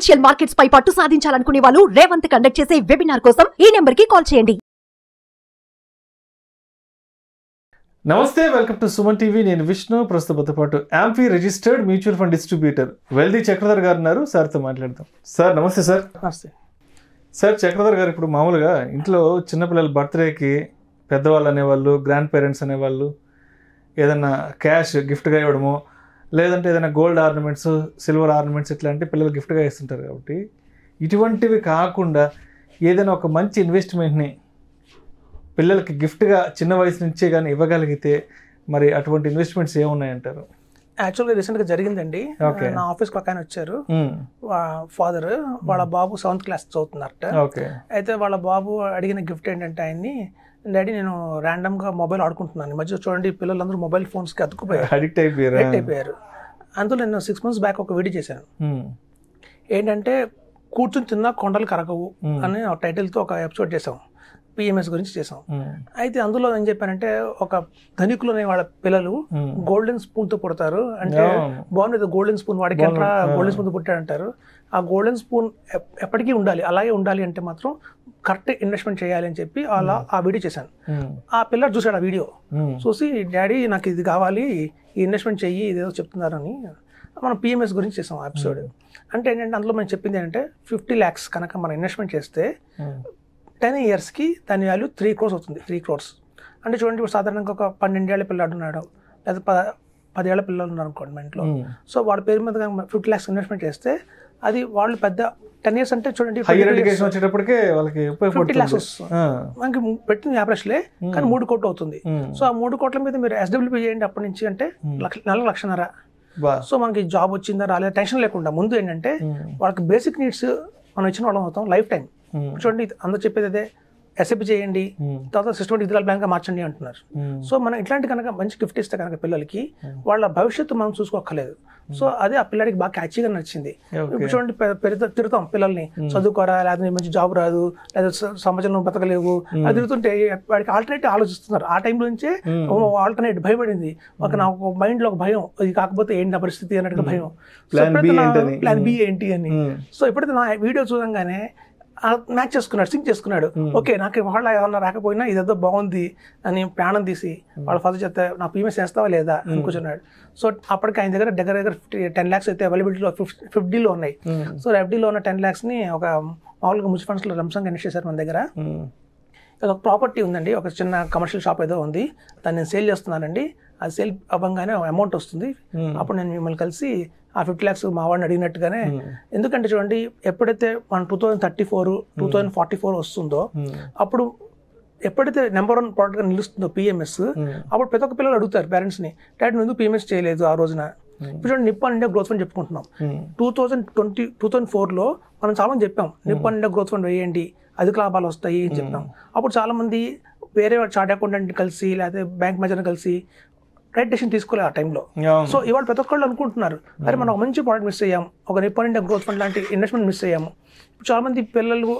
Financial markets పై పట్టు సాధించాలనుకునే వాళ్ళు Revanth conduct చేసే వెబినార్ కోసం ఈ నెంబర్ కి కాల్ చేయండి. నమస్తే, వెల్కమ్ టు సుమన్ టీవీ. నేను విష్ణు. ప్రస్తుతంతో పాటు amphi registered mutual fund distributor wealthy Chakradhar గారు ఉన్నారు. సార్తో మాట్లాడదాం. సార్ నమస్తే. సార్ నమస్తే. సార్, చక్రధర్ గారు, ఇప్పుడు మామూలుగా ఇంట్లో చిన్నపిల్లల బర్త్డేకి పెద్దవాళ్ళు అనేవాళ్ళు, గ్రాండ్ పేరెంట్స్ అనేవాళ్ళు ఏదైనా క్యాష్ గిఫ్ట్గా ఇవ్వడము, లేదంటే ఏదైనా గోల్డ్ ఆర్నమెంట్స్, సిల్వర్ ఆర్నమెంట్స్ ఇట్లాంటి పిల్లలు గిఫ్ట్గా ఇస్తుంటారు. కాబట్టి ఇటువంటివి కాకుండా ఏదైనా ఒక మంచి ఇన్వెస్ట్మెంట్ని పిల్లలకి గిఫ్ట్గా చిన్న వయసు నుంచే కానీ ఇవ్వగలిగితే మరి అటువంటి ఇన్వెస్ట్మెంట్స్ ఏమున్నాయంటారు? యాక్చువల్గా రీసెంట్గా జరిగిందండి. నా ఆఫీస్కి ఒక ఆయన వచ్చారు. ఫాదర్ వాళ్ళ బాబు 7th క్లాస్ చదువుతున్నారట. అయితే వాళ్ళ బాబు అడిగిన గిఫ్ట్ ఏంటంటే, ఆయన్ని, డాడీ నేను ర్యాండమ్గా మొబైల్ ఆడుకుంటున్నాను, ఈ మధ్య చూడండి పిల్లలందరూ మొబైల్ ఫోన్స్కి అతుక్కుపోయారు, అడిక్ట్ అయిపోయారు. అందులో నేను 6 months బ్యాక్ ఒక వీడియో చేశాను. ఏంటంటే కూర్చుని తిన్నా కొండలు కరగవు అని టైటిల్తో ఒక ఎపిసోడ్ చేసాం. పిఎంఎస్ గురించి చేసాం. అయితే అందులో ఏం చెప్పానంటే, ఒక ధనికులనే వాళ్ళ పిల్లలు గోల్డెన్ స్పూన్తో పుడతారు అంటే బాగుండేది. గోల్డెన్ స్పూన్ వాడికి ఎట్లా గోల్డెన్ స్పూన్తో పుట్టాడంటారు. ఆ గోల్డెన్ స్పూన్ ఎప్పటికీ ఉండాలి, అలాగే ఉండాలి అంటే మాత్రం కరెక్ట్ ఇన్వెస్ట్మెంట్ చేయాలి అని చెప్పి అలా ఆ వీడియో చేశాను. ఆ పిల్లడు చూశాడు ఆ వీడియో, చూసి డాడీ నాకు ఇది కావాలి, ఈ ఇన్వెస్ట్మెంట్ చెయ్యి, ఇదేదో చెప్తున్నారని మనం పిఎంఎస్ గురించి చేసాం ఆ ఎపిసోడ్. అంటే ఏంటంటే అందులో మనం చెప్పింది ఏంటంటే, 50 lakhs కనుక మనం ఇన్వెస్ట్మెంట్ చేస్తే 10 yearsకి దాని వాల్యూ 3 crores అవుతుంది. 3 crores అంటే చూడండి, ఇప్పుడు సాధారణంగా ఒక 12 ఏళ్ల పిల్లాడు ఉన్నాడు, లేదా 10 ఏళ్ల పిల్లలు ఉన్నారు అనుకోండి మా ఇంట్లో. సో వాడి పేరు మీద 50 lakhs ఇన్వెస్ట్మెంట్ చేస్తే అది వాళ్ళు పెద్ద 10 years అంటే చూడండి 50 lakhs వస్తుంది. మనకి పెట్టింది 50 లక్షలే, కానీ 3 కోట్లు అవుతుంది. సో ఆ 3 కోట్ల మీద మీరు SWP చేయండి అప్పటి నుంచి, అంటే 1,00,000. సో మనకి జాబ్ వచ్చిందా రాలేదా టెన్షన్ లేకుండా ముందు ఏంటంటే వాళ్ళకి బేసిక్ నీడ్స్ మనం ఇచ్చిన వాళ్ళం అవుతాం లైఫ్ టైం. చూడండి అందరూ చెప్పేది అదే, ఎస్ఐపి చేయండి, తర్వాత సిస్టమేటిక్ విత్డ్రాయల్ ప్లాన్గా మార్చండి అంటున్నారు. సో మనం ఇట్లాంటి కనుక మంచి గిఫ్ట్ ఇస్తే కనుక పిల్లలకి వాళ్ళ భవిష్యత్తు మనం చూసుకోక్కర్లేదు. సో అదే ఆ పిల్లడికి బాగా క్యాచీగా నచ్చింది. ఇప్పుడు చూడండి తిరుగుతాం పిల్లల్ని, చదువుకోరా, లేదా మంచి జాబ్ రాదు, లేదా సమాజంలో బతకలేవు, అది తిరుగుతుంటే వాడికి ఆల్టర్నేటివ్ ఆలోచిస్తున్నారు. ఆ టైంలో నుంచే ఆల్టర్నేట్ భయపడింది, ఒక నాకు మైండ్లో ఒక భయం, ఇది కాకపోతే ఏంటి నా పరిస్థితి అన్నట్టుగా భయం, ప్లాన్ బి ఏంటి అని. సో ఎప్పుడైతే నా వీడియో చూడంగానే మ్యాచ్ చేసుకున్నాడు, సింక్ చేసుకున్నాడు. ఓకే, నాకు వాళ్ళ ఏమన్నా రాకపోయినా ఇదేదో బాగుంది అని ప్రాణం తీసి వాళ్ళ ఫాదర్ చెప్తే నాకు పిఎంఎస్ చేస్తావా లేదా అని కూర్చున్నాడు. సో అప్పటికి ఆయన దగ్గర 10 lakhs అయితే అవైలబిలిటీలో 50లో ఉన్నాయి. సో FDలో ఉన్న 10 lakhsని ఒక మామూలుగా మ్యూచువల్ ఫండ్స్లో రంసంగా ఇన్వెస్ట్ చేశారు మన దగ్గర. ఒక ప్రాపర్టీ ఉందండి, ఒక చిన్న కమర్షియల్ షాప్ ఏదో ఉంది, దాన్ని నేను సేల్ చేస్తున్నానండి. అది సేల్ అవ్వగానే అమౌంట్ వస్తుంది, అప్పుడు నేను మిమ్మల్ని కలిసి ఆ 50 lakhs మా వాడిని అడిగినట్టుగానే. ఎందుకంటే చూడండి, ఎప్పుడైతే మనం 2034, 2044 వస్తుందో, అప్పుడు ఎప్పుడైతే నెంబర్ 1 ప్రోడక్ట్గా నిలుస్తుందో పిఎంఎస్, అప్పుడు ప్రతి ఒక్క పిల్లలు అడుగుతారు పేరెంట్స్ని, డాడీ నువ్వు పిఎంఎస్ చేయలేదు ఆ రోజున. ఇప్పుడు చూడండి, నిప్పాన్ ఇండియా గ్రోత్ ఫండ్ చెప్పుకుంటున్నాం. 2004లో మనం చాలా మంది చెప్పాం, నిప్పాన్ ఇండియా గ్రోత్ ఫండ్ వేయండి, అధిక లాభాలు వస్తాయి అని చెప్పాం. అప్పుడు చాలా మంది వేరే చార్ట్ అకౌంటెంట్ కలిసి, లేకపోతే బ్యాంక్ మేనేజర్ని కలిసి రైట్ డెసిషన్ తీసుకోలేదు ఆ టైంలో. సో ఇవాళ ప్రతి ఒక్కళ్ళు అనుకుంటున్నారు, అరే మనం ఒక మంచి ప్రోడక్ట్ మిస్ అయ్యాము, ఒక నిప్పాన్ ఇండియా గ్రోత్ ఫండ్ లాంటి ఇన్వెస్ట్మెంట్ మిస్ అయ్యాము. ఇప్పుడు చాలా మంది పిల్లలు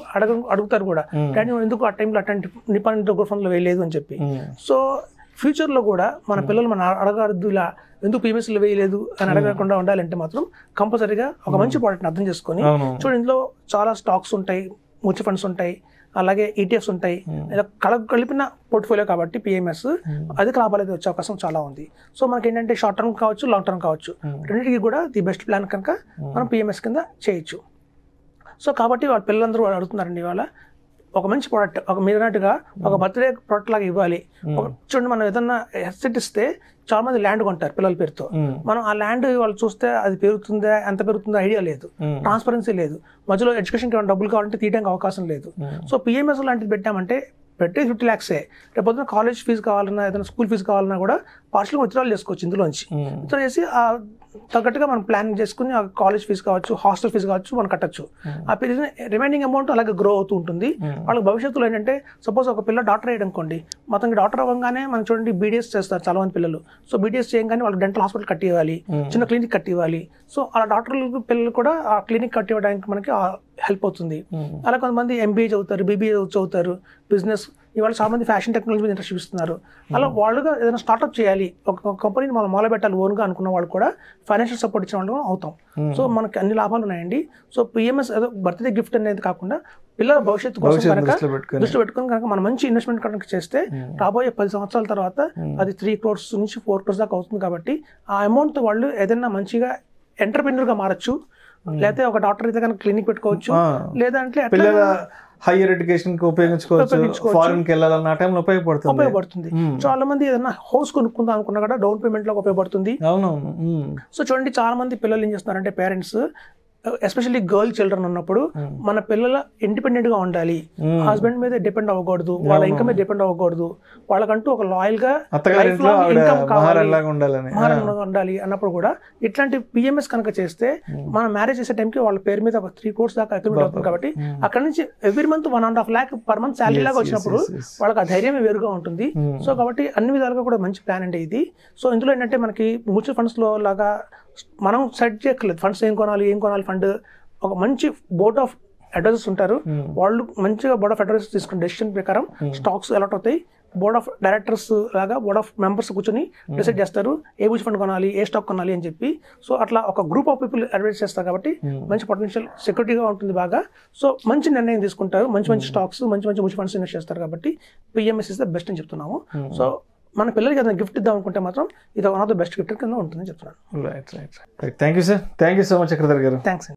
అడుగుతారు కూడా, డాడీ ఎందుకు ఆ టైంలో అట్లాంటి నిప్పాన్ ఇండియా గ్రోత్ ఫండ్లో వేయలేదు అని చెప్పి. సో ఫ్యూచర్లో కూడా మన పిల్లలు మన అడగద్దు, ఇలా ఎందుకు పిఎంఎస్లో వేయలేదు అని అడగకుండా ఉండాలంటే మాత్రం కంపల్సరీగా ఒక మంచి ప్రోడక్ట్ని అర్థం చేసుకొని చూడండి, ఇందులో చాలా స్టాక్స్ ఉంటాయి, మ్యూచువల్ ఫండ్స్ ఉంటాయి, అలాగే ETFs ఉంటాయి, ఇలా కలిపిన పోర్ట్ఫోలియో కాబట్టి పిఎంఎస్ అధిక లాభాలు అయితే వచ్చే అవకాశం చాలా ఉంది. సో మనకి ఏంటంటే షార్ట్ టర్మ్ కావచ్చు, లాంగ్ టర్మ్ కావచ్చు, రెండింటికి కూడా ది బెస్ట్ ప్లాన్ కనుక మనం పిఎంఎస్ కింద చేయొచ్చు. సో కాబట్టి వాళ్ళ పిల్లలందరూ అడుగుతున్నారండి, ఇవాళ ఒక మంచి ప్రోడక్ట్, ఒక మీరన్నట్టుగా ఒక బర్త్డే ప్రోడక్ట్ లాగా ఇవ్వాలి. చూడండి, మనం ఏదన్నా అసెట్ ఇస్తే చాలా మంది ల్యాండ్ కొంటారు పిల్లల పేరుతో. మనం ఆ ల్యాండ్ వాళ్ళు చూస్తే అది పెరుగుతుందా, ఎంత పెరుగుతుందో ఐడియా లేదు, ట్రాన్స్పరెన్సీ లేదు, మధ్యలో ఎడ్యుకేషన్కి ఏమైనా డబ్బులు కావాలంటే తీయడానికి అవకాశం లేదు. సో పిఎంఎస్ లాంటిది పెట్టామంటే పెట్టేది 50 lakhs. రేపు పొద్దున కాలేజ్ ఫీజు కావాలన్నా, ఏదైనా స్కూల్ ఫీజు కావాలన్నా కూడా పార్షల్గా విత్డ్రాల్ చేసుకోవచ్చు ఇందులోంచి. విత్డ్రా చేసి తగ్గట్టుగా మనం ప్లాన్ చేసుకుని ఆ కాలేజ్ ఫీజు కావచ్చు, హాస్టల్ ఫీజు కావచ్చు మనం కట్టచ్చు. ఆ రిమైనింగ్ అమౌంట్ అలాగే గ్రో అవుతూ ఉంటుంది. వాళ్ళకి భవిష్యత్తులో ఏంటంటే, సపోజ్ ఒక పిల్ల డాక్టర్ అయ్యాడు అనుకోండి, మొత్తం డాక్టర్ అవ్వగానే మనం చూడండి BDS చేస్తారు చాలా మంది పిల్లలు. సో BDS చేయగానే వాళ్ళకి డెంటల్ హాస్పిటల్ కట్టి ఇవ్వాలి, చిన్న క్లినిక్ కట్టి ఇవ్వాలి. సో అలా డాక్టర్లు పిల్లలు కూడా ఆ క్లినిక్ కట్టి ఇవ్వడానికి మనకి హెల్ప్ అవుతుంది. అలా కొంతమంది MBA చదువుతారు, BBA చదువుతారు, బిజినెస్ ఇవాళ చాలా మంది ఫ్యాషన్ టెక్నాలజీ మీద ఇంట్రెస్ట్ చూపిస్తున్నారు. అలా వాళ్ళుగా ఏదైనా స్టార్ట్అప్ చేయాలి, ఒక కంపెనీని మనం మొదలు పెట్టాలి ఓన్గా అనుకున్న వాళ్ళు కూడా ఫైనాన్షియల్ సపోర్ట్ ఇచ్చిన వాళ్ళు అవుతాం. సో మనకి అన్ని లాభాలు ఉన్నాయండి. సో పిఎంఎస్ ఏదో బర్త్డే గిఫ్ట్ అనేది కాకుండా పిల్లల భవిష్యత్తు కోసం కనుక దృష్టి పెట్టుకుని కనుక మనం మంచి ఇన్వెస్ట్మెంట్ కనుక చేస్తే రాబోయే 10 సంవత్సరాల తర్వాత అది 3 crores నుంచి 4 crores దాకా అవుతుంది. కాబట్టి ఆ అమౌంట్ వాళ్ళు ఏదైనా మంచిగా ఎంటర్‌ప్రెన్యూర్‌గా మారచ్చు, లేకపోతే ఒక డాక్టర్ అయితే కనుక క్లినిక్ పెట్టుకోవచ్చు, లేదంటే హైయర్ ఎడ్యుకేషన్ కి ఉపయోగించుకోవచ్చు, ఫారెన్ కి వెళ్ళాలన్న టైంలో ఉపయోగపడుతుంది. చాలా మంది ఏదైనా హౌస్ కొనుక్కుందాం అనుకున్నా కూడా డౌన్ పేమెంట్ లో ఉపయోగపడుతుంది. సో చూడండి, చాలా మంది పిల్లలు ఏం చేస్తున్నారంటే పేరెంట్స్ ఎస్పెషల్లీ గర్ల్ చిల్డ్రన్ ఉన్నప్పుడు మన పిల్లల ఇండిపెండెంట్ గా ఉండాలి, హస్బెండ్ మీద డిపెండ్ అవ్వకూడదు, వాళ్ళ ఇన్కమ్ మీద డిపెండ్ అవ్వకూడదు, వాళ్ళకంటూ ఒక లాయల్ గా ఇన్కమ్ కావాలి ఉండాలి అన్నప్పుడు కూడా ఇట్లాంటి పిఎంఎస్ కనుక చేస్తే మనం మ్యారేజ్ చేసే టైంకి వాళ్ళ పేరు మీద ఒక 3 crores దాకా అకౌంట్ అవుతుంది. కాబట్టి అక్కడ నుంచి every month 1.5 lakh per month salary లాగా వచ్చినప్పుడు వాళ్ళకి ఆ ధైర్యమే వేరుగా ఉంటుంది. సో కాబట్టి అన్ని విధాలుగా కూడా మంచి ప్లాన్ అండి ఇది. సో ఇందులో ఏంటంటే మనకి మ్యూచువల్ ఫండ్స్ లో లాగా మనం సెట్ చేయక్కర్లేదు ఫండ్స్ ఏం కొనాలి ఫండ్. ఒక మంచి బోర్డ్ ఆఫ్ అడ్వైజర్స్ ఉంటారు, వాళ్ళు మంచిగా బోర్డ్ ఆఫ్ అడ్వైజర్స్ తీసుకున్న డెసిషన్ ప్రకారం స్టాక్స్ అలాట్ అవుతాయి. బోర్డ్ ఆఫ్ డైరెక్టర్స్ లాగా బోర్డ్ ఆఫ్ మెంబర్స్ కూర్చొని డిసైడ్ చేస్తారు ఏ మ్యూచువల్ ఫండ్ కొనాలి, ఏ స్టాక్ కొనాలి అని చెప్పి. సో అట్లా ఒక గ్రూప్ ఆఫ్ పీపుల్ అడ్వైజ్ చేస్తారు కాబట్టి మంచి పొటెన్షియల్ సెక్యూరిటీగా ఉంటుంది బాగా. సో మంచి నిర్ణయం తీసుకుంటారు, మంచి స్టాక్స్ మంచి మ్యూచువల్ ఫండ్స్ ఇన్వెస్ట్ చేస్తారు. కాబట్టి పిఎంఎస్ ఇస్ ద బెస్ట్ అని చెప్తున్నాము. సో మన పిల్లలకి ఏదైనా గిఫ్ట్ ఇద్దాం అనుకుంటే మాత్రం ఇది one of the best gift కింద ఉంటుందని చెప్తున్నాను. Thank you sir, thank you so much Chakradhar గారు. థ్యాంక్స్.